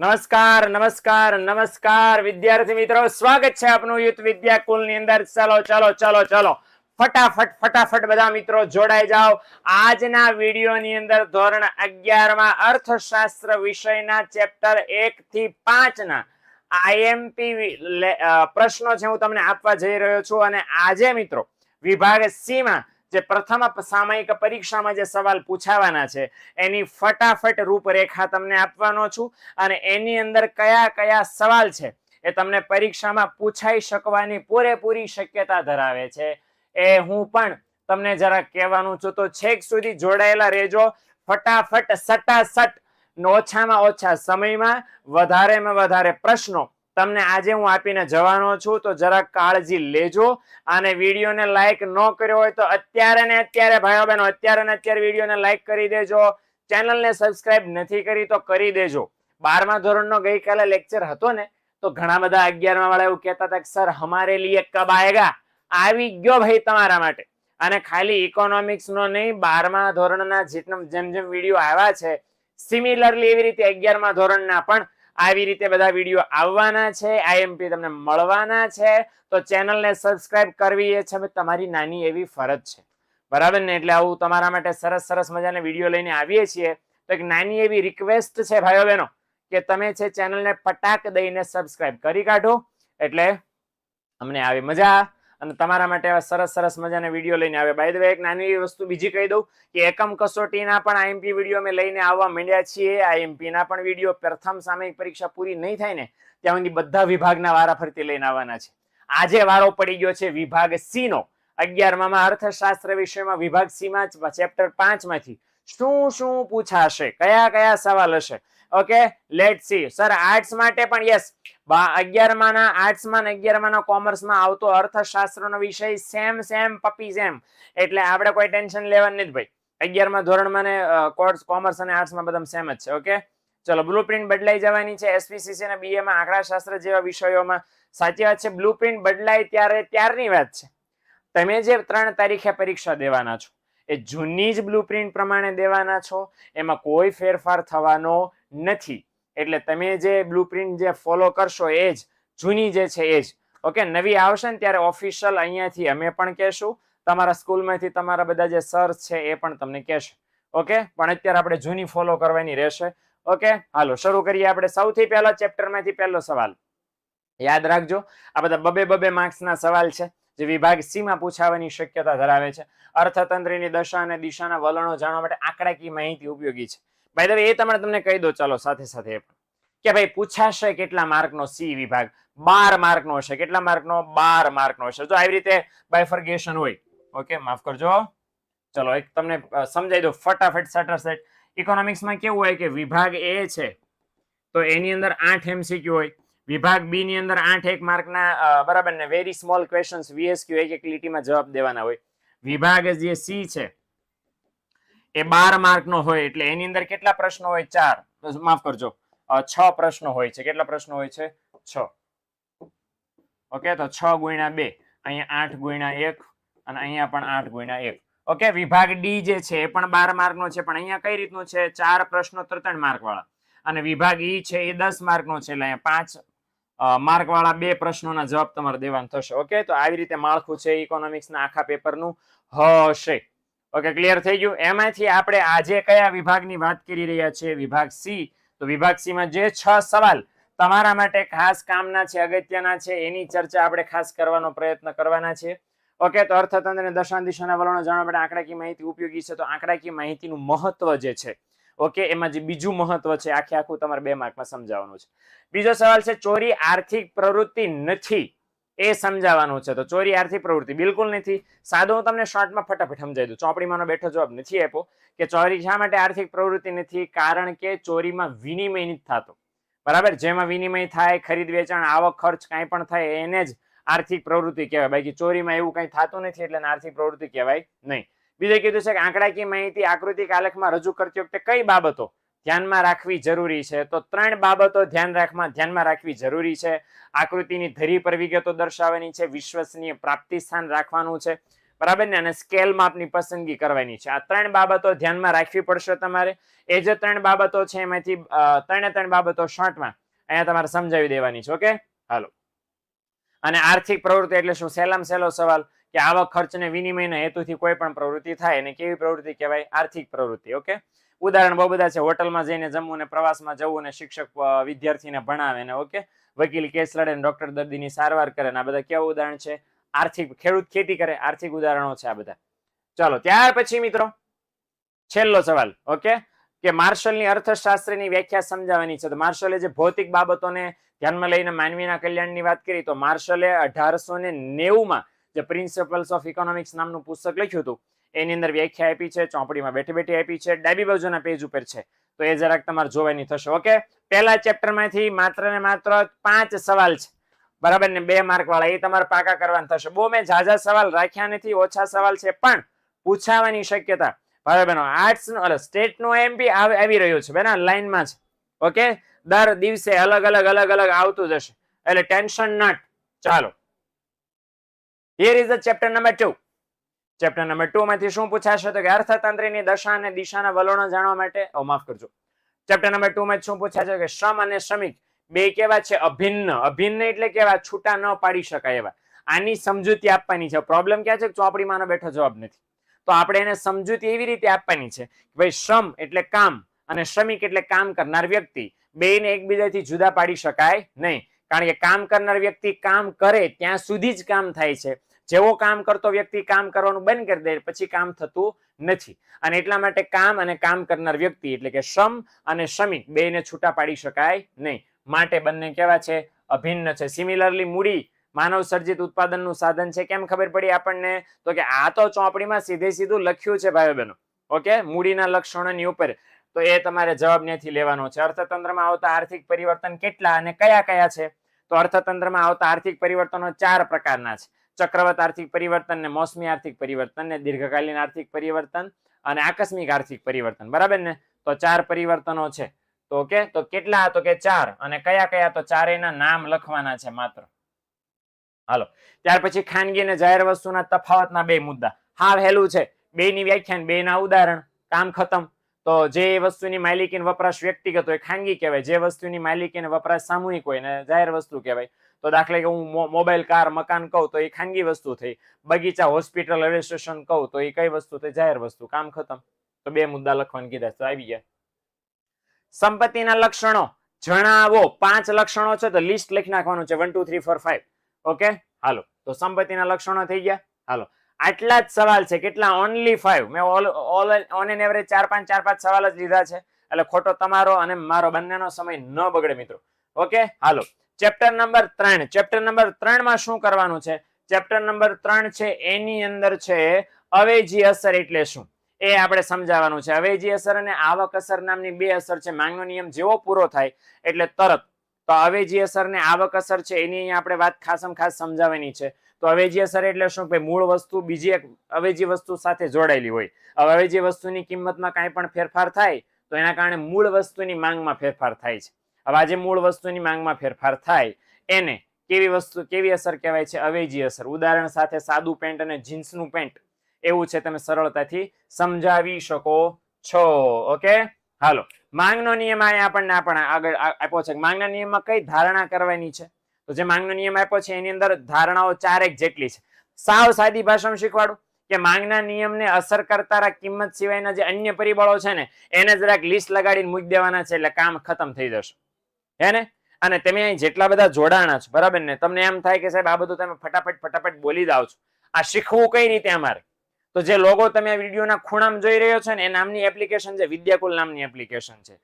નમસ્કાર નમસ્કાર નમસ્કાર વિદ્યાર્થી મિત્રો, સ્વાગત છે આપનું યુથ વિદ્યાકુલ ની અંદર. ચલો ચલો ચલો ચલો ફટાફટ બધા મિત્રો જોડાઈ જાઓ. આજના વિડીયો ની અંદર ધોરણ 11 માં અર્થશાસ્ત્ર વિષયના ચેપ્ટર 1 થી 5 ના આઈએમપી પ્રશ્નો છે હું તમને આપવા જઈ રહ્યો છું. અને આજે મિત્રો વિભાગ સી માં જે પ્રથમ સામયિક પરીક્ષામાં જે સવાલ પૂછાવાના છે એની ફટાફટ રૂપરેખા તમને આપવાનો છું. અને એની અંદર કયા કયા સવાલ છે એ તમને પરીક્ષામાં પૂછાઈ શકવાની પૂરેપૂરી શક્યતા ધરાવે છે એ હું પણ તમને જરા કહેવાનું છું. તો છેક સુધી જોડાયેલા રહેજો. ફટાફટ સટાસટ ઓછામાં ઓછા સમયમાં વધારેમાં વધારે પ્રશ્નો તમને આજે હું આપીને જવાનો છું. તો જરાક કાળજી લેજો. અને વિડીયોને લાઈક ન કર્યો હોય તો અત્યારે ને અત્યારે ભાઈઓ બહેનો અત્યારે વિડીયોને લાઈક કરી દેજો. ચેનલને સબસ્ક્રાઇબ નથી કરી તો કરી દેજો. 12મા ધોરણનો ગઈકાલે લેક્ચર હતો ને, તો ઘણા બધા 11મા વાળા એવું કહેતા હતા કે સર હમારે લીએ કબ આયેગા. આવી ગયો ભાઈ તમારા માટે. અને ખાલી ઇકોનોમિક્સ નો નહીં, 12મા ધોરણના જેમ જેમ વિડીયો આવ્યા છે સિમિલરલી એવી રીતે 11મા ધોરણના પણ આવી રીતે બધા વિડીયો આવવાના છે. આઈએમપી તમને મળવાના છે. તો ચેનલને સબસ્ક્રાઇબ કરવી એ છે તમારી નાની એવી ફરજ છે, બરાબર ને? એટલે આવું તમારા માટે સરસ મજાના વિડીયો લઈને આવીએ છીએ. તો એક નાની એવી રિક્વેસ્ટ છે ભાઈઓ બહેનો કે તમે છે ચેનલને પટાક દઈને સબસ્ક્રાઇબ કરી કાઢો, એટલે અમને આવી મજા. અને તમારા માટે સરસ મજાના વિડીયો લઈને આવે. બાય ધ વે એક નાની એવી વસ્તુ બીજી કહી દઉં કે એકમ કસોટીના પણ આઈએમપી વિડીયો અમે લઈને આવવા માંડ્યા છીએ. આઈએમપી ના પણ વિડીયો પ્રથમ સામયિક પરીક્ષા પૂરી નહીં થાય ને ત્યાં સુધી બધા વિભાગના વારાફરતી લઈને આવવાના છે. આજે વારો પડી ગયો છે વિભાગ સી નો. 11મા અર્થશાસ્ત્ર વિષયમાં વિભાગ સી માં ચેપ્ટર 5 માંથી શું પૂછાશે, કયા કયા સવાલ હશે. Okay, let see. Sir arts માટે પણ યસ, 11મા ના આર્ટ્સમાં ને 11મા ના કોમર્સમાં આવતો અર્થશાસ્ત્રનો વિષય સેમ પપી સેમ. એટલે આપણે કોઈ ટેન્શન લેવાનું નથી ભાઈ. 11મા ધોરણમાં ને કોમર્સ અને આર્ટ્સમાં બધા સેમ જ છે. ઓકે ચલો, બ્લુપ્રિન્ટ બદલાઈ જવાની છે એસપીસીસી અને બીએમાં આંકડાશાસ્ત્ર જેવા વિષયોમાં. સાચી વાત છે, બ્લુપ્રિન્ટ બદલાય ત્યારની વાત છે. તમે જે 3 તારીખે પરીક્ષા દેવાના છો એ જૂની જ બ્લુપ્રિન્ટ પ્રમાણે દેવાના છો, એમાં કોઈ ફેરફાર થવાનો નથી. એટલે તમે જે બ્લુપ્રિન્ટ જે ફોલો કરશો એ જ જૂની જે છે એ જ. ઓકે, નવી આવશે ને ત્યારે ઓફિશિયલ અહીંયાથી અમે પણ કહેશું, તમારા સ્કૂલમાંથી તમારા બધા જે સર છે એ પણ તમને કહેશે. ઓકે, પણ અત્યારે આપણે જૂની ફોલો કરવાની રહેશે. ઓકે, હાલો શરૂ કરીએ. આપણે સૌથી પહેલા ચેપ્ટરમાંથી પહેલો સવાલ યાદ રાખજો. આ બધા બબે માર્ક્સના સવાલ છે જે વિભાગ સી માં પૂછાવાની શક્યતા ધરાવે છે. અર્થતંત્રની દશા અને દિશાના વલણો જાણવા માટે આંકડાકીય માહિતી ઉપયોગી છે. બાય ધ વે એ તમને કહી દો ચાલો સાથે સાથે કે ભાઈ પૂછાશે કેટલા માર્કનો સી વિભાગ. 12 માર્કનો હશે. કેટલા માર્કનો? 12 માર્કનો હશે. જો આવી રીતે બાયફર્ગેશન હોય. ઓકે, માફ કરજો. ચલો એક તમને સમજાઈ દો ફટાફટ સટાસટ. ઇકોનોમિક્સમાં કેવું હોય કે વિભાગ એ છે તો એની અંદર 8 એમસીક્યુ હોય. વિભાગ બી ની અંદર 8 1 માર્કના બરાબર ને વેરી સ્મોલ ક્વેશ્ચન્સ વીએસક્યુ એક લીટીમાં જવાબ દેવાના હોય. વિભાગ જે સી છે એ 12 માર્કનો હોય એટલે એની અંદર કેટલા પ્રશ્નો હોય? 4, માફ કરજો 6 પ્રશ્નો હોય છે. કેટલા પ્રશ્નો હોય છે? 6. ઓકે, તો 6 ગુણ્યા 2, અહીંયા 8 ગુણ્યા 1 અને અહીંયા પણ 8 ગુણ્યા 1. ઓકે, વિભાગ ડી જે છે એ પણ 12 માર્કનો છે, પણ અહીંયા કઈ રીતનું છે? 4 પ્રશ્નો 3 માર્ક વાળા. અને વિભાગ ઈ છે એ 10 માર્કનો છે એટલે અહીંયા 5 માર્ક વાળા 2 પ્રશ્નોના જવાબ તમારે દેવાના થશે. ઓકે, તો આવી રીતે માળખું છે ઇકોનોમિક્સના આખા પેપરનું હશે. ઓકે, ક્લિયર થઈ ગયું? એમાંથી આપણે આજે કયા વિભાગની વાત કરી રહ્યા છીએ? વિભાગ સી. તો વિભાગ સી માં જે 6 સવાલ તમારા માટે ખાસ કામના છે, અગત્યના છે, એની ચર્ચા આપણે ખાસ કરવાનો પ્રયત્ન કરવાના છે. ઓકે, તો અર્થતંત્રની દશા દિશાના વલણો જાણવા માટે આંકડાકીય માહિતી ઉપયોગી છે. તો આંકડાકીય માહિતીનું મહત્વ જે છે, ઓકે, એમાં જે બીજું મહત્વ છે આખું તમારે 2 માર્કમાં સમજાવવાનું છે. બીજો સવાલ છે ચોરી આર્થિક પ્રવૃત્તિ નથી, એ સમજાવવાનું છે. તો ચોરી આર્થિક પ્રવૃત્તિ બિલકુલ નથી. સાદો હું તમને શોર્ટમાં ફટાફટ સમજાવી દઉં. ચોપડીમાંનો બેઠો જવાબ નથી આપ્યો કે ચોરી શા માટે આર્થિક પ્રવૃત્તિ નથી. કારણ કે ચોરીમાં વિનિમય નથી થતો, બરાબર? જેમાં વિનિમય થાય, ખરીદ વેચાણ, આવક ખર્ચ કાંઈ પણ થાય એને જ આર્થિક પ્રવૃત્તિ કહેવાય. બાકી ચોરીમાં એવું કંઈ થતું નથી એટલે આર્થિક પ્રવૃત્તિ કહેવાય નહીં. બીજું કીધું છે કે આંકડાકીય માહિતી આકૃતિ આલેખમાં રજૂ કરતી વખતે કઈ બાબતો ધ્યાનમાં રાખવી જરૂરી છે? તો 3 બાબતો ધ્યાનમાં રાખવી જરૂરી છે. આકૃતિની ધરી પર વિગતો દર્શાવવાની છે, વિશ્વસનીય પ્રાપ્તિ સ્થાન રાખવાનું છે, બરાબર ને, અને સ્કેલ માપની પસંદગી કરવાની છે. આ 3 બાબતો ધ્યાનમાં રાખવી પડશે તમારે. એ જે 3 બાબતો છે એમાંથી 3 બાબતો શોર્ટમાં અહીંયા તમારે સમજાવી દેવાની છે. ઓકે, હાલો. અને આર્થિક પ્રવૃત્તિ એટલે શું? સહેલામાં સહેલો સવાલ કે આવક ખર્ચને વિનિમયના હેતુથી કોઈ પણ પ્રવૃત્તિ થાય અને કેવી પ્રવૃત્તિ કહેવાય? આર્થિક પ્રવૃત્તિ. ઓકે, ઉદાહરણ બહુ બધા છે. હોટલમાં જઈને જમવું ને, પ્રવાસમાં જવું ને, શિક્ષક વિદ્યાર્થીને ભણાવે ને, ઓકે, વકીલ કેસ લડે ને, ડોક્ટર દર્દીની સારવાર કરે ને, આ બધા કેવા ઉદાહરણ છે? આર્થિક. ખેડૂત ખેતી કરે, આર્થિક ઉદાહરણો છે આ બધા. ચાલો, ત્યાર પછી મિત્રો છેલ્લો સવાલ. ઓકે, કે માર્શલની અર્થશાસ્ત્રની વ્યાખ્યા સમજાવવાની છે. તો માર્શલે જે ભૌતિક બાબતોને ધ્યાનમાં લઈને માનવીના કલ્યાણની વાત કરી, તો માર્શલે 1890 જે પ્રિન્સિપલ્સ ઓફ ઇકોનોમિક્સ નામનું પુસ્તક લખ્યું હતું એની અંદર વ્યાખ્યા આપી છે. ચોપડીમાં બેઠી બેઠી આપી છે, ડાબી બાજુના પેજ ઉપર છે. તો એ જરાક તમારે જોવાની થશે. ઓકે, પહેલા ચેપ્ટરમાંથી માત્ર ને માત્ર 5 સવાલ છે, બરાબર ને, 2 માર્ક વાળા. એ તમારે પાકા કરવાના થશે. બહુ મેં ઝાઝા સવાલ રાખ્યા નથી, ઓછા સવાલ છે, પણ પૂછાવાની શક્યતા. બરાબર, આર્ટ્સ નો સ્ટેટ નો એમપી આવી રહ્યો છે બેના, લાઈનમાં છે. ઓકે, દર દિવસે અલગ અલગ આવતું જશે, એટલે ટેન્શન નટ. ચાલો, here is the chapter number 2. Chapter number 2 માંથી શું પૂછાશે? તો કે અર્થતંત્રની દશા અને દિશાના વલણો જાણવા માટે, માફ કરજો, ચેપ્ટર નંબર 2 માં શું પૂછાશે? કે શ્રમ અને શ્રમિક બે કેવા છે? અભિન્ન. અભિન્ન એટલે કેવા? છૂટા ન પાડી શકાય એવા. આની સમજૂતી આપવાની છે. પ્રોબ્લેમ ક્યાં છે? ચોપડીમાં બેઠો જવાબ નથી. તો આપણે એને સમજૂતી એવી રીતે આપવાની છે કે ભાઈ શ્રમ એટલે કામ અને શ્રમિક એટલે કામ કરનાર વ્યક્તિ. બેને એકબીજાથી જુદા પાડી શકાય નહીં, કારણ કે કામ કરનાર વ્યક્તિ કામ કરે ત્યાં સુધી જ કામ થાય છે. જેવો કામ કરતો વ્યક્તિ કામ કરવાનું બંધ કરી દે પછી કામ થતું નથી. અને એટલા માટે કામ અને કામ કરનાર વ્યક્તિ એટલે કે શ્રમ અને શ્રમિક બેને છૂટા પાડી શકાય નહીં. માટે બંને કેવા છે? અભિન્ન છે. સિમિલરલી મૂડી માનવ સર્જિત ઉત્પાદનનું સાધન છે. કેમ ખબર પડી આપણને? તો કે આ તો ચોપડીમાં સીધે સીધું લખ્યું છે ભાઈ બહેનો. ઓકે, મૂડીના લક્ષણોની ઉપર. તો એ તમારે જવાબ ત્યાંથી લેવાનો છે. અર્થતંત્રમાં આવતા આર્થિક પરિવર્તન કેટલા અને કયા કયા છે? તો અર્થતંત્રમાં આવતા આર્થિક પરિવર્તનો 4 પ્રકારના છે. ચક્રવત આર્થિક પરિવર્તન ને, મોસમી આર્થિક પરિવર્તન ને, દીર્ઘકાલીન આર્થિક પરિવર્તન અને આકસ્મિક આર્થિક પરિવર્તન. બરાબર ને? તો 4 પરિવર્તનો છે. તો ઓકે, તો કેટલા? તો કે 4. અને કયા કયા? તો ચારેયના નામ લખવાના છે માત્ર. હાલો, ત્યાર પછી ખાનગી અને જાહેર વસ્તુના તફાવતના 2 મુદ્દા. હા હેલું છે. બેની વ્યાખ્યા, બેના ઉદાહરણ, કામ ખતમ. તો જે વસ્તુની માલિકી વપરાશ વ્યક્તિગત હોય ખાનગી કહેવાય, જે વસ્તુની માલિકી અને વપરાશ સામૂહિક હોય ને જાહેર વસ્તુ કહેવાય. તો દાખલા કે હું મોબાઈલ, કાર, મકાન કહું તો એ ખાનગી વસ્તુ થઈ. બગીચા, હોસ્પિટલ, રેલવે સ્ટેશન કહું તો એ કઈ વસ્તુ થઈ? જાહેર વસ્તુ. કામ ખતમ. તો 2 મુદ્દા લખવાનું કીધા. તો આવી ગયા. સંપત્તિના લક્ષણો જણાવો. 5 લક્ષણો છે તો લિસ્ટ લખી નાખવાનું છે, 1 2 3 4 5. ઓકે, હાલો, તો સંપત્તિના લક્ષણો થઈ ગયા. હાલો, આટલા જ સવાલ છે. કેટલા? ઓનલી 5. મેં ઓન એન એવરેજ 4-5 સવાલ જ લીધા છે, એટલે ખોટો તમારો અને મારો બંનેનો સમય ન બગડે મિત્રો. Okay, hello, chapter number 3. Chapter number 3 માં શું કરવાનું છે? ચેપ્ટર નંબર 3 છે એની અંદર છે અવેજી અસર એટલે શું એ આપણે સમજાવવાનું છે. અવેજી અસર અને આવક અસર નામની 2 અસર છે. માંગનો નિયમ જેવો પૂરો થાય એટલે તરત તો અવેજી અસર ને આવક અસર છે એની અહીંયા આપણે વાત ખાસ સમજાવવાની છે. તો અવેજી અસર એટલે શું? કે મૂળ વસ્તુ બીજી એક અવેજી વસ્તુ સાથે જોડાયેલી હોય. હવે અવેજી વસ્તુની કિંમતમાં કાંઈ પણ ફેરફાર થાય તો એના કારણે મૂળ વસ્તુની માંગમાં ફેરફાર થાય છે. હવે આજે મૂળ વસ્તુની માંગમાં ફેરફાર થાય એને કેવી અસર કહેવાય છે? અવેજી અસર. ઉદાહરણ સાથે સાદું પેન્ટ અને જીન્સનું પેન્ટ એવું છે, તમે સરળતાથી સમજાવી શકો છો. ઓકે, હાલો, માંગનો નિયમ આપણને આગળ આપ્યો છે. માંગના નિયમમાં કઈ ધારણા કરવાની છે? તો જે માંગનો નિયમ આપ્યો છે એની અંદર ધારણાઓ 4 જેટલી છે. સાવ સાદી ભાષામાં શીખવાડું કે માંગના નિયમને અસર કરતા કિંમત સિવાયના જે અન્ય પરિબળો છે ને એને જરાક લિસ્ટ લગાડીને મૂકી દેવાના છે, એટલે કામ ખતમ થઈ જશે. હે ને? અને તમે અહીં જેટલા બધા જોડાણા છો, બરાબર ને, તમને એમ થાય કે સાહેબ આ બધું તમે ફટાફટ બોલી દાવ છો. આ શીખવું કઈ રીતે અમારે? તો જે લોગો તમે આ વિડીયોના ખૂણામાં જોઈ રહ્યો છો ને એ નામની એપ્લિકેશન છે, વિદ્યાકુલ નામની એપ્લિકેશન છે,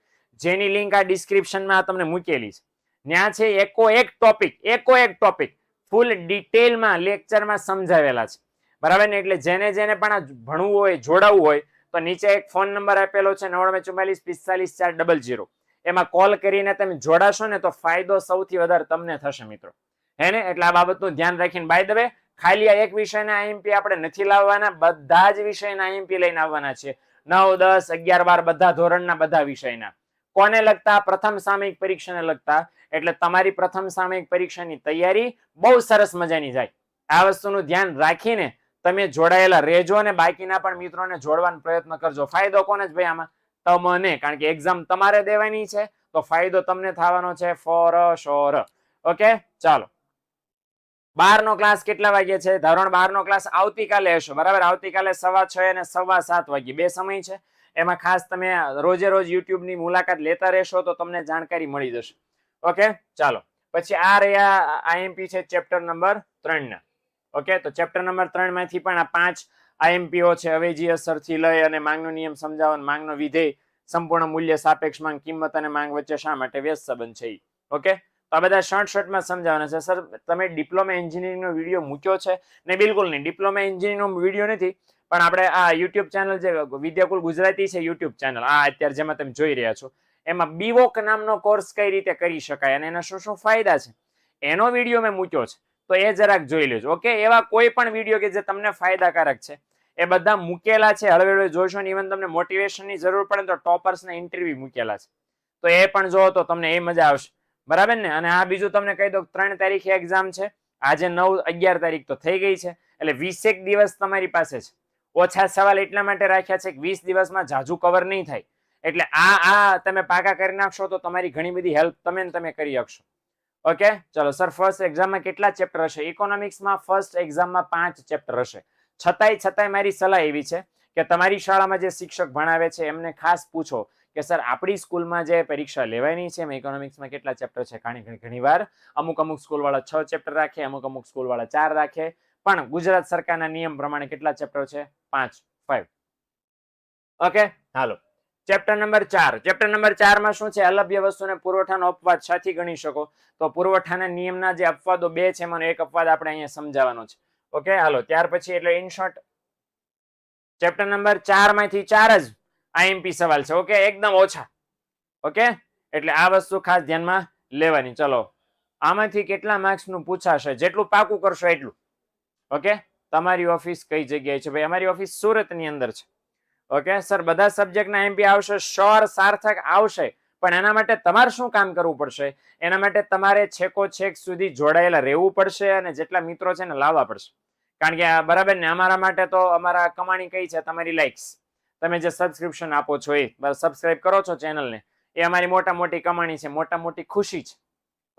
જેની લિંક આ ડિસ્ક્રિપ્શનમાં તમને મૂકેલી છે. ત્યાં છે એકો એક ટોપિક ફૂલ ડિટેલમાં લેક્ચરમાં સમજાવેલા છે. બરાબર ને? એટલે જેને પણ આ ભણવું હોય, જોડાવવું હોય તો નીચે એક ફોન નંબર આપેલો છે 994445 400. એમાં કોલ કરીને તમે જોડાશો ને તો ફાયદો સૌથી વધારે તમને થશે મિત્રો. હે ને? એટલે આ બાબતનું ધ્યાન રાખીને. બાય ધ વે, ખાલી આ એક વિષયના આઈએમપી આપણે નથી લાવવાના, બધા જ વિષયના આઈએમપી લઈને આવવાના છે. 9, 10, 11, 12 બધા ધોરણના બધા વિષયના. કોને લગતા? પ્રથમ સામયિક પરીક્ષાને લગતા. એટલે તમારી પ્રથમ સામયિક પરીક્ષાની તૈયારી બહુ સરસ મજાની જાય. આ વસ્તુનું ધ્યાન રાખીને તમે જોડાયેલા રહેજો અને બાકીના પણ મિત્રોને જોડવાનો પ્રયત્ન કરજો. ફાયદો કોને જ ભાઈ આમાં? તમને, કારણ કે એક્ઝામ તમારે દેવાની છે તો ફાયદો તમને થવાનો છે ફોર શ્યોર. ઓકે, ચાલો. 12 નો ક્લાસ કેટલા વાગે છે? ધોરણ 12 નો ક્લાસ આવતીકાલે હશે, બરાબર? આવતીકાલે 6:30 અને 7:15 વાગે બે સમય છે. એમાં ખાસ તમે રોજે રોજ યુટ્યુબ ની મુલાકાત લેતા રહેશો તો તમને જાણકારી મળી જશે. ઓકે, ચાલો. પછી આ રહ્યા આઈએમપી છે ચેપ્ટર નંબર 3 ના. ઓકે, તો ચેપ્ટર નંબર 3 માંથી પણ આ 5 આઈએમપીઓ છે. અવેજી અસરથી લઈ અને માંગનો નિયમ સમજાવવાનો, માંગનો વિધેય, સંપૂર્ણ મૂલ્ય, સાપેક્ષ માંગ, કિંમત અને માંગ વચ્ચે શા માટે વ્યસ્ત સંબંધ છે. ઓકે, તો આ બધા શોર્ટમાં સમજાવવાના છે. સર, તમે ડિપ્લોમા એન્જિનિયરિંગનો વિડીયો મૂક્યો છે? ને બિલકુલ નહીં, ડિપ્લોમા એન્જિનિયરિંગનો વિડીયો નથી, પણ આપણે આ યુટ્યુબ ચેનલ જે વિદ્યાકુલ ગુજરાતી છે યુટ્યુબ ચેનલ, આ અત્યારે જેમાં તમે જોઈ રહ્યા છો, એમાં બીવોક નામનો કોર્સ કઈ રીતે કરી શકાય અને એના શું શું ફાયદા છે એનો વિડીયો મેં મૂક્યો છે, તો એ જરાક જોઈ લેજો. ઓકે, એવા કોઈ પણ વિડીયો કે જે તમને ફાયદાકારક છે એ બધા મૂકેલા છે. હળવે જોશો ને, ઇવન તમને મોટિવેશનની જરૂર પડે તો ટોપર્સના ઇન્ટરવ્યુ મૂકેલા છે, તો એ પણ જો તો તમને એ મજા આવશે, બરાબર ને? અને આ બીજું તમને કહી દો, 3 તારીખે એક્ઝામ છે. આજે 9, 11 તારીખ તો થઈ ગઈ છે, એટલે 20 દિવસ તમારી પાસે છે. ઓછા સવાલ એટલા માટે રાખ્યા છે કે 20 દિવસમાં જાજુ કવર નહીં થાય, એટલે આ તમે પાકા કરી નાખશો તો તમારી ઘણી બધી હેલ્પ તમે કરી શકશો. ઓકે, ચલો. સર, ફર્સ્ટ એક્ઝામમાં કેટલા ચેપ્ટર હશે? ઇકોનોમિક્સમાં ફર્સ્ટ એક્ઝામમાં 5 ચેપ્ટર હશે. છતાંય મારી સલાહ એવી છે કે તમારી શાળામાં જે શિક્ષક ભણાવે છે એમને ખાસ પૂછો કે સર, આપણી સ્કૂલમાં જે પરીક્ષા લેવાની છે એમાં ઇકોનોમિક્સમાં કેટલા ચેપ્ટર છે. ઘણી વાર અમુક સ્કૂલ વાળા 6 ચેપ્ટર રાખે, અમુક સ્કૂલ વાળા 4 રાખે, પણ ગુજરાત સરકારના નિયમ પ્રમાણે કેટલા ચેપ્ટર છે? 5. Okay, hello. Chapter number 4. Chapter number 4 માં શું છે? અલભ્ય વસ્તુને પુરવઠાનો અપવાદ સાથી ગણી શકો. તો પુરવઠાના નિયમના જે અપવાદો 2 છે એમાંનો એક અપવાદ આપણે અહીંયા સમજાવવાનો છે. ઓકે, હાલો. ત્યાર પછી એટલે ઇન શોર્ટ ચેપ્ટર નંબર 4 માંથી 4 જ આઈએમપી સવાલ છે. ઓકે, એકદમ ઓછા. ઓકે, એટલે આ વસ્તુ ખાસ ધ્યાનમાં લેવાની. ચલો, આમાંથી કેટલા માર્ક્સ નું પૂછાશે? જેટલું પાકું કરશો એટલું. ઓકે, તમારી ઓફિસ કઈ જગ્યાએ છે? ભાઈ, અમારી ઓફિસ સુરત ની અંદર છે. ઓકે, સર, બધા સબ્જેક્ટના એમપી આવશે? શ્યોર, સાર્થક આવશે, પણ એના માટે તમારે શું કામ કરવું પડશે? એના માટે તમારે છેક સુધી જોડાયેલા રહેવું પડશે અને જેટલા મિત્રો છે ને લાવવા પડશે. કારણ કે બરાબર ને, અમારા માટે તો અમારા કમાણી કઈ છે? તમારી લાઇક્સ. તમે જે સબસ્ક્રિપ્શન આપો છો, એ સબસ્ક્રાઇબ કરો છો ચેનલને, એ અમારી મોટી કમાણી છે, મોટી ખુશી છે.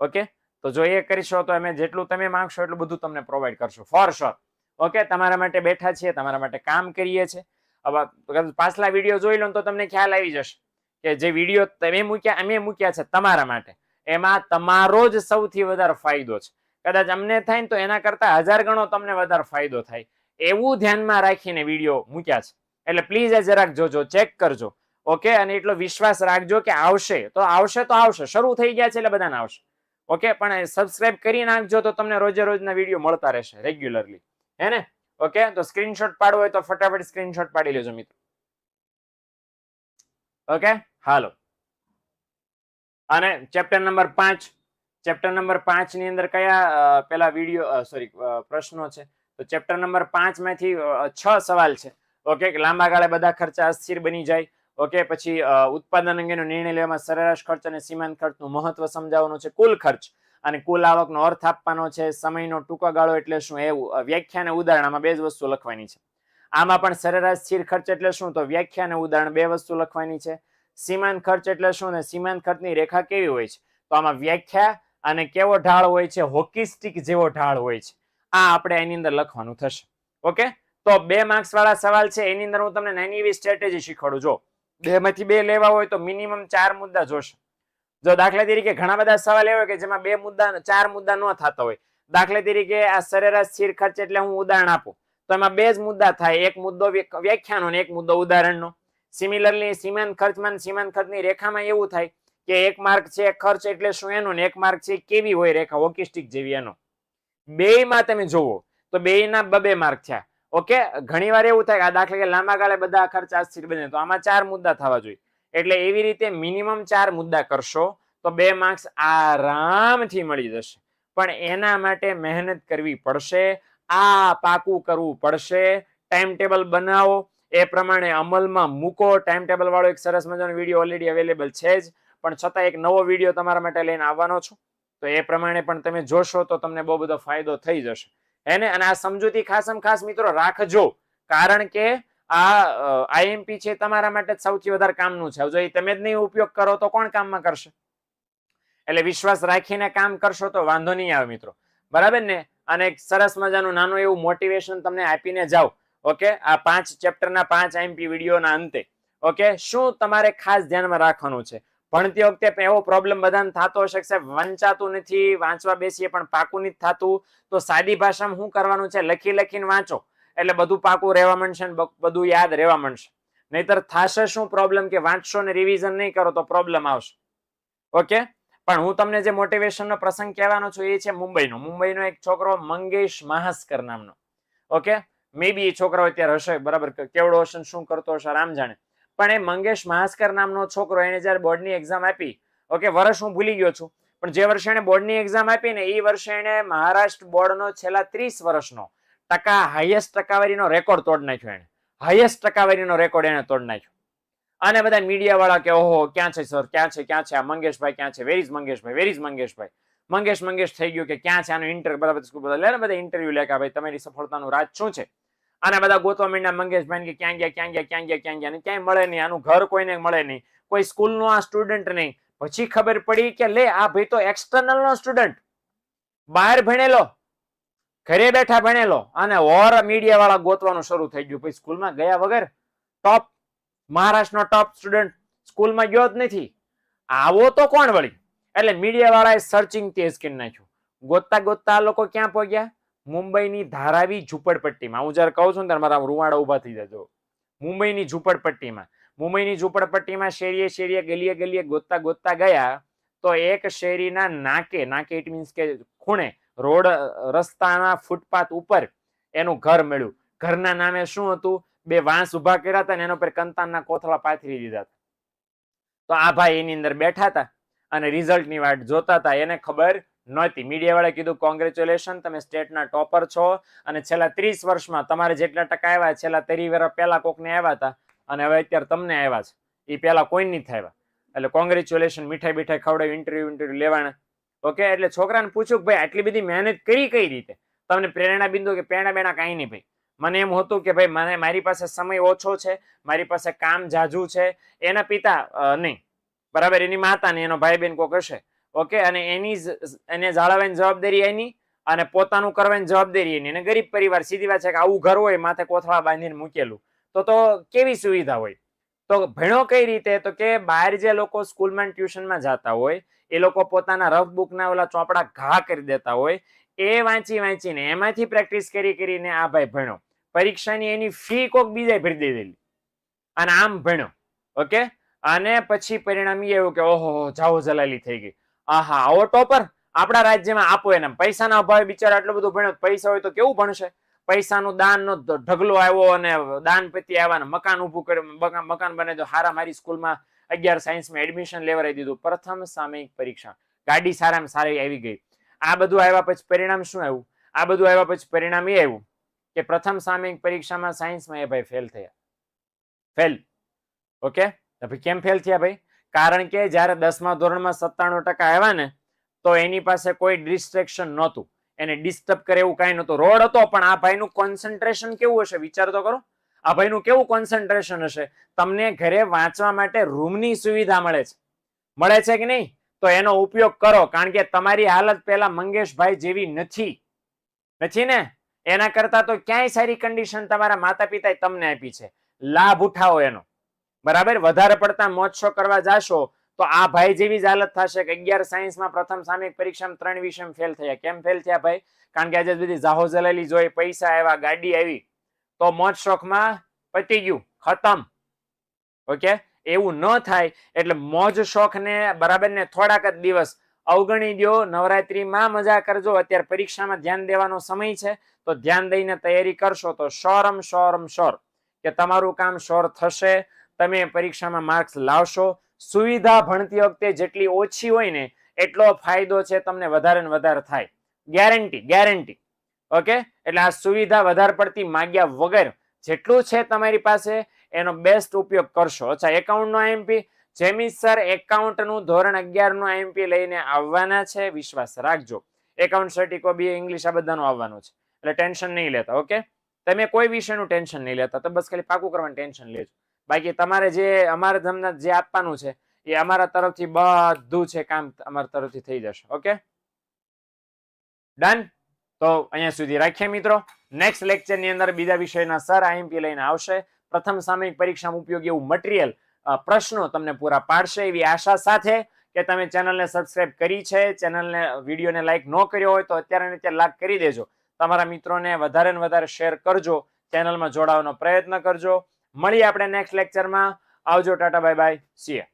ઓકે, તો જો એ કરીશો તો અમે જેટલું તમે માંગશો એટલું બધું તમને પ્રોવાઈડ કરશો ફોર શ્યોર. ઓકે, તમારા માટે બેઠા છીએ, તમારા માટે કામ કરીએ છીએ. હવે પાછલા વિડીયો જોઈ લો તો તમને ખ્યાલ આવી જશે કે જે વિડીયો તમે મૂક્યા, અમે મૂક્યા છે તમારા માટે, એમાં તમારો જ સૌથી વધારે ફાયદો છે. કદાચ અમને થાય ને તો એના કરતા 1000 ગણો તમને વધારે ફાયદો થાય, એવું ધ્યાનમાં રાખીને વિડીયો મૂક્યા છે. એટલે પ્લીઝ જરાક જોજો, ચેક કરજો. ઓકે, અને એટલો વિશ્વાસ રાખજો કે આવશે તો આવશે. શરૂ થઈ ગયા છે એટલે બધાને આવશે. ઓકે, પણ સબસ્ક્રાઇબ કરી નાખજો તો તમને રોજના વિડીયો મળતા રહેશે રેગ્યુલરલી, હે ને? ઓકે, તો સ્ક્રીનશોટ પાડવો હોય તો ફટાફટ સ્ક્રીનશોટ પાડી લેજો મિત્રો. ઓકે, હાલો. અને ચેપ્ટર નંબર 5, ચેપ્ટર નંબર 5 ની અંદર કયા પેલા વિડીયો પ્રશ્નો છે? તો ચેપ્ટર નંબર 5 માંથી 6 સવાલ છે. ઓકે, લાંબા ગાળે બધા ખર્ચા અસ્થિર બની જાય. ઓકે, પછી ઉત્પાદન અંગેનો નિર્ણય લેવામાં સરેરાશ ખર્ચ અને સીમાંત ખર્ચનું મહત્વ સમજાવવાનું છે. કુલ ખર્ચ અને કુલ આવકનો અર્થ આપવાનો છે. સમયનો ટૂંકો ગાળો એટલે શું? એવું વ્યાખ્યા અને ઉદાહરણમાં 2 જ વસ્તુ લખવાની છે. આમાં પણ સરેરાશ સ્થિર ખર્ચ એટલે શું? તો વ્યાખ્યા અને ઉદાહરણ 2 વસ્તુ લખવાની છે. સીમાંત ખર્ચ એટલે શું? ને સીમાંત ખર્ચની રેખા કેવી હોય છે? તો આમાં વ્યાખ્યા અને કેવો ઢાળ હોય છે? હોકી સ્ટિક જેવો ઢાળ હોય છે. આ આપણે એની અંદર લખવાનું થશે. ઓકે, તો 2 માર્ક્સ વાળા સવાલ છે, એની અંદર હું તમને નાની એવી સ્ટ્રેટેજી શીખવાડું. જો 2 માંથી 2 લેવા હોય તો મિનિમમ 4 મુદ્દા જોશે. જો દાખલા તરીકે ઘણા બધા સવાલ એવા કે જેમાં 2 મુદ્દા 4 મુદ્દા ન થતા હોય, દાખલા તરીકે આ સરેરાશ સ્થિર ખર્ચ એટલે હું ઉદાહરણ આપું તો એમાં 2 જ મુદ્દા થાય, એક મુદ્દો વ્યાખ્યાનો અને એક મુદ્દો ઉદાહરણનો. સિમિલરલી સીમાંત ખર્ચમાં સીમાંત ખર્ચની રેખામાં એવું થાય કે 1 માર્ક છે ખર્ચ એટલે શું એનો, ને 1 માર્ક છે કેવી હોય રેખા, હોકી સ્ટિક જેવી એનો. બેયમાં તમે જોવો તો બેયના 2-2 માર્ક થયા. ઓકે, ઘણીવાર એવું થાય કે આ દાખલા કે લાંબા ગાળે બધા ખર્ચ અસ્થિર બને, તો આમાં 4 મુદ્દા થવા જોઈએ. એટલે એવી રીતે મિનિમમ 4 મુદ્દા કરશો તો 2 માર્ક્સ આરામથી મળી જશે. પણ એના માટે મહેનત કરવી પડશે, આ પાકું કરવું પડશે. ટાઈમ ટેબલ બનાવો, એ પ્રમાણે અમલમાં મૂકો. ટાઈમ ટેબલ વાળો એક સરસ મજાનો વિડીયો ઓલરેડી અવેલેબલ છે જ, પણ છતાં એક નવો વિડીયો તમારા માટે લઈને આવવાનો છું. તો એ પ્રમાણે પણ તમે જોશો તો તમને બહુ બધો ફાયદો થઈ જશે. એને અને આ સમજૂતી ખાસમ ખાસ મિત્રો રાખજો, કારણ કે આ આઈએમપી છે તમારા માટે સૌથી વધારે કામનું છે. જો તમે જ નહીં ઉપયોગ કરો તો કોણ કામમાં કરશે? એટલે વિશ્વાસ રાખીને કામ કરશો તો વાંધો નહીં આવે મિત્રો, બરાબર ને? અને એક સરસ મજાનું નાનું એવું મોટિવેશન તમને આપીને જાઓ. ઓકે, આ 5 ચેપ્ટરના 5 આઈએમપી વિડીયોના અંતે. ઓકે, શું તમારે ખાસ ધ્યાનમાં રાખવાનું છે? ભણતી વખતે એવો પ્રોબ્લેમ બધાને થતો હશે કે વંચાતું નથી, વાંચવા બેસીએ પણ પાકું નથી થતું. તો સાદી ભાષામાં શું કરવાનું છે? લખી લખીને વાંચો એટલે બધું પાકું રહેવા માંડશે ને બધું યાદ રહેવા માંડશે. નહીતર થશે શું પ્રોબ્લેમ કે વાંચશો ને રિવિઝન નહીં કરો તો પ્રોબ્લેમ આવશે. ઓકે, પણ હું તમને જે મોટિવેશનનો પ્રસંગ કહેવાનો છું એ છે મુંબઈનો એક છોકરો મંગેશ માહસ્કર નામનો. ઓકે, મે બી એ છોકરો અત્યારે હશે, બરાબર, કેવડો હશે શું કરતો હશે રામ જાણે. પણ એ મંગેશ માહસ્કર નામનો છોકરો, એને જયારે બોર્ડની એક્ઝામ આપી, ઓકે, વર્ષ હું ભૂલી ગયો છું, પણ જે વર્ષે એને બોર્ડની એક્ઝામ આપી ને એ વર્ષે એને મહારાષ્ટ્ર બોર્ડનો છેલ્લા 30 વર્ષનો હાઈએસ્ટ ટકાવારીનો રેકોર્ડ તોડ નાખ્યો. એને હાઈએસ્ટ ટકાવારીનો રેકોર્ડ એને તોડ નાખ્યો. અને બધા મીડિયા વાળા કે ઓહો ક્યાં છે સર, ક્યાં છે આ મંગેશભાઈ, ક્યાં છે, વેર ઇઝ મંગેશભાઈ, મંગેશ થઈ ગયું કે ક્યાં છે આનું ઇન્ટરવ્યુ, બરાબર, બધા ઇન્ટરવ્યુ લે કે ભાઈ તમારી સફળતાનું રાજ શું છે? અને બધા ગોતવા માંડ્યા મંગેશભાઈ કે ક્યાં ગયા, ક્યાંય મળે નહીં, આનું ઘર કોઈને મળે નહીં, કોઈ સ્કૂલનો આ સ્ટુડન્ટ નહીં. પછી ખબર પડી કે લે આ ભાઈ તો એક્સટર્નલ નો સ્ટુડન્ટ, બહાર ભણેલો, ઘરે બેઠા ભણેલો, અને ઓર મીડિયા વાળા ગોતવાનું શરૂ થઈ ગયું. પછી સ્કૂલમાં ગયા વગર ટોપ, મહારાષ્ટ્રનો ટોપ સ્ટુડન્ટ, સ્કૂલમાં ગયો જ નથી, આવો તો કોણ વળી? એટલે મીડિયા વાળાએ સર્ચિંગ તેજ કરી નાખ્યું. ગોતતા ગોતતા આ લોકો ક્યાં પહોંચ્યા? મુંબઈની ધારાવી ઝુંપડપટ્ટીમાં. હું જયારે કહું છું ત્યારે મારા રૂવાડા ઉભા થઈ જજો. મુંબઈની ઝુંપડપટ્ટીમાં શેરીએ ગલીએ ગોતતા ગોતતા ગયા તો એક શેરીના નાકે ઇટ મીન્સ કે ખૂણે, રોડ રસ્તાના ફૂટપાથ ઉપર એનું ઘર મળ્યું. ઘરના નામે શું હતું? 2 વાંસ ઉભા કર્યા હતા ને એના ઉપર કંતાનના કોથળા પાથરી દીધા હતા. તો આ ભાઈ એની અંદર બેઠા હતા અને રિઝલ્ટની વાટ જોતા હતા. એને ખબર નહોતી. મીડિયા વાળાએ કીધું કોંગ્રેચ્યુલેશન, તમે સ્ટેટના ટોપર છો અને છેલ્લા 30 વર્ષમાં તમારે જેટલા ટકા આવ્યા, છેલ્લા 30 વર્ષ પહેલા કોકને આવ્યા હતા અને હવે અત્યારે તમને આવ્યા છે, એ પહેલા કોઈ નહીં થયા. એટલે કોંગ્રેચ્યુલેશન, મીઠાઈ બીઠાઈ ખવડાવી, ઇન્ટરવ્યુ લેવાના. ઓકે, એટલે છોકરાને પૂછ્યું કે ભાઈ આટલી બધી મહેનત કઈ રીતે? તમને પ્રેરણા બિંદુ કે પ્રેરણા બેણા કાંઈ નહીં ભાઈ. મને એમ હતું કે ભાઈ મારી પાસે સમય ઓછો છે, મારી પાસે કામ જાજુ છે. એના પિતા નહીં, બરાબર, એની માતા ને એનો ભાઈ બેન કોક હશે. ઓકે, અને એને જાળવવાની જવાબદારી એની અને પોતાનું કરવાની જવાબદારી એની. અને ગરીબ પરિવાર, સીધી વાત છે કે આવું ઘર હોય માથે કોથળા બાંધીને મૂકેલું તો કેવી સુવિધા હોય? તો ભણ્યો કઈ રીતે? તો કે બહાર જે લોકો સ્કૂલમાં ટ્યુશનમાં જતા હોય એ લોકો પોતાના રફ બુકના ઓલા ચોપડા ઘા કરી દેતા હોય, એ વાંચીને એમાંથી પ્રેક્ટિસ કરીને આ ભાઈ ભણ્યો. પરીક્ષાની એની ફી કોક બીજા ભરી દીધેલી અને આમ ભણ્યો. ઓકે, અને પછી પરિણામ એ આવ્યું કે ઓહો જાઓ જલાલી થઈ ગઈ. આહા, આવો ટોપર આપણા રાજ્યમાં આપો એને. પૈસાના અભાવે બિચારા આટલું બધું ભણ્યો, પૈસા હોય તો કેવું ભણશે? પૈસાનું દાનનો ઢગલો આવ્યો અને દાનપતિ આવ્યા ને મકાન ઊભું કર્યું, મકાન બને તો હારા મારી સ્કૂલમાં 11 સાયન્સમાં એડમિશન લેવડાવી દીધું. પ્રથમ સામયિક પરીક્ષા, ગાડી સારામાં સારી આવી ગઈ. આ બધું આવ્યા પછી પરિણામ શું આવ્યું? આ બધું આવ્યા પછી પરિણામ એ આવ્યું કે પ્રથમ સામયિક પરીક્ષામાં સાયન્સમાં એ ભાઈ ફેલ થયા. ફેલ. ઓકે, કેમ ફેલ થયા ભાઈ? કારણ કે જયારે 10મા ધોરણમાં 97% આવ્યા ને તો એની પાસે કોઈ ડિસ્ટ્રેક્શન નહોતું, એને ડિસ્ટર્બ કરે એવું કાંઈ નહોતું. રોડ હતો પણ આ ભાઈનું કોન્સન્ટ્રેશન કેવું હશે વિચાર તો કરો. આ ભાઈનું કેવું કોન્સન્ટ્રેશન હશે? તમને ઘરે વાંચવા માટે રૂમની સુવિધા મળે છે કે નહીં? તો એનો ઉપયોગ કરો, કારણ કે તમારી હાલત પહેલા મંગેશભાઈ જેવી નથી ને. એના કરતા તો ક્યાંય સારી કન્ડિશન તમારા માતા પિતાએ તમને આપી છે. લાભ ઉઠાવો એનો, બરાબર. વધારે પડતા મોજ શોખ કરવા જાશો તો આ ભાઈ જેવી જ હાલત થશે કે 11 સાયન્સમાં પ્રથમ સામયિક પરીક્ષામાં 3 વિષયમાં ફેલ થયા. કેમ ફેલ થયા ભાઈ? કારણ કે આજે બધી જાહો જલાલી જોઈ, પૈસા આવ્યા, ગાડી આવી, તો મોજ શોખમાં પતી ગયું, ખતમ. ઓકે, એવું ન થાય એટલે મોજ શોખ ને બરાબર ને થોડાક જ દિવસ અવગણી દો. નવરાત્રીમાં મજા કરજો. અત્યારે પરીક્ષામાં ધ્યાન દેવાનો સમય છે તો ધ્યાન દઈને તૈયારી કરશો તો શ્યોર કે તમારું કામ શ્યોર થશે. તમે પરીક્ષામાં માર્ક્સ લાવશો. સુવિધા ભણતી વખતે જેટલી ઓછી હોય ને એટલો ફાયદો છે તમને વધારે ને વધારે થાય, ગેરંટી. ઓકે, એટલે આ સુવિધા વધારે પડતી માગ્યા વગર જેટલું છે તમારી પાસે એનો બેસ્ટ ઉપયોગ કરશો. અચ્છા, એકાઉન્ટ નો આઈએમપી, જેમી સર એકાઉન્ટ નું ધોરણ 11 નું આઈએમપી લઈને આવવાના છે, વિશ્વાસ રાખજો. એકાઉન્ટ સર્ટિકો બી ઇંગ્લિશ આ બધાનું આવવાનું છે. એટલે ટેન્શન નહીં લેતા. ઓકે, તમે કોઈ વિષયનું ટેન્શન નહીં લેતા, તો બસ ખાલી પાકું કરવાનું ટેન્શન લેજો. બાકી તમારે જે અમારે તમને જે આપવાનું છે એ અમારા તરફથી બધું છે કામ અમારા તરફથી થઈ જશે. Okay, done. તો અહીંયા સુધી રાખીએ મિત્રો. નેક્સ્ટ લેક્ચર ની અંદર બીજા વિષયના સર આઈએમપી લઈને આવશે. પ્રથમ સામયિક પરીક્ષામાં ઉપયોગી એવું મટીરિયલ, પ્રશ્નો તમને પૂરા પાડશે એવી આશા સાથે કે તમે ચેનલને સબસ્ક્રાઇબ કરી છે, ચેનલને વિડીયોને લાઈક ન કર્યો હોય તો અત્યારે ને અત્યારે લાઈક કરી દેજો. તમારા મિત્રોને વધારે ને વધારે શેર કરજો, ચેનલમાં જોડાવાનો પ્રયત્ન કરજો. મળીએ આપણે નેક્સ્ટ લેક્ચરમાં. આવજો, Tata, bye bye, C you.